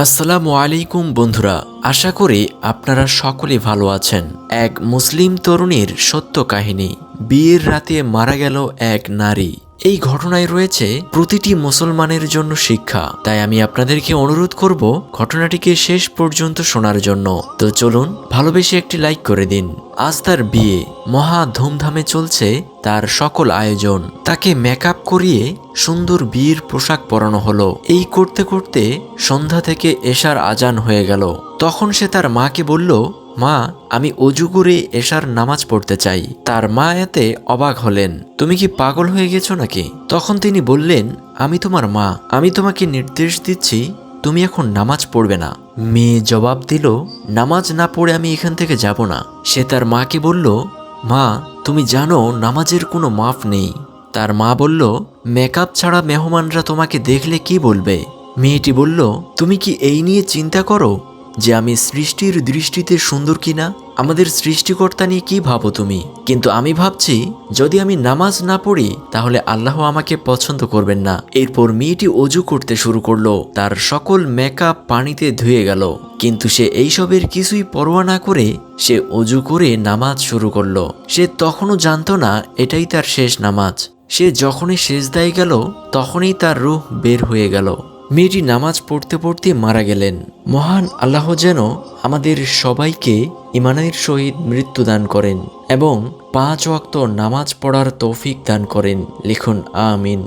আসসালামু আলাইকুম বন্ধুরা, আশা করি আপনারা সকলে ভালো আছেন। এক মুসলিম তরুণীর সত্য কাহিনী। বিয়ের রাতে মারা গেল এক নারী। এই ঘটনায় রয়েছে প্রতিটি মুসলমানের জন্য শিক্ষা। তাই আমি আপনাদেরকে অনুরোধ করব ঘটনাটিকে শেষ পর্যন্ত শোনার জন্য। তো চলুন, ভালোবেসে একটি লাইক করে দিন। আজ তার বিয়ে, মহা ধুমধামে চলছে তার সকল আয়োজন। তাকে মেকআপ করিয়ে সুন্দর বিয়ের পোশাক পরানো হলো। এই করতে করতে সন্ধ্যা থেকে এশার আজান হয়ে গেল। তখন সে তার মাকে বলল, মা, আমি অজু করে এশার নামাজ পড়তে চাই। তার মা এতে অবাক হলেন, তুমি কি পাগল হয়ে গেছো নাকি? তখন তিনি বললেন, আমি তোমার মা, আমি তোমাকে নির্দেশ দিচ্ছি তুমি এখন নামাজ পড়বে না। মেয়ে জবাব দিল, নামাজ না পড়ে আমি এখান থেকে যাব না। সে তার মাকে বলল, মা, তুমি জানো নামাজের কোনো মাফ নেই। তার মা বলল, মেকআপ ছাড়া মেহমানরা তোমাকে দেখলে কি বলবে? মেয়েটি বলল, তুমি কি এই নিয়ে চিন্তা করো যে আমি সৃষ্টির দৃষ্টিতে সুন্দর কিনা? আমাদের সৃষ্টিকর্তা নিয়ে কি ভাবো তুমি? কিন্তু আমি ভাবছি, যদি আমি নামাজ না পড়ি তাহলে আল্লাহ আমাকে পছন্দ করবেন না। এরপর মেয়েটি অজু করতে শুরু করলো। তার সকল মেকআপ পানিতে ধুয়ে গেল, কিন্তু সে এইসবের কিছুই পরোয়া না করে সে অজু করে নামাজ শুরু করলো। সে তখনও জানতো না এটাই তার শেষ নামাজ। সে যখনই সেজদায় গেল তখনই তার রূহ বের হয়ে গেল। মেয়েটি নামাজ পড়তে পড়তে মারা গেলেন। মহান আল্লাহ যেন আমাদের সবাইকে ঈমানের সহিত মৃত্যু দান করেন এবং 5 ওয়াক্ত নামাজ পড়ার তৌফিক দান করেন। লিখুন আমিন।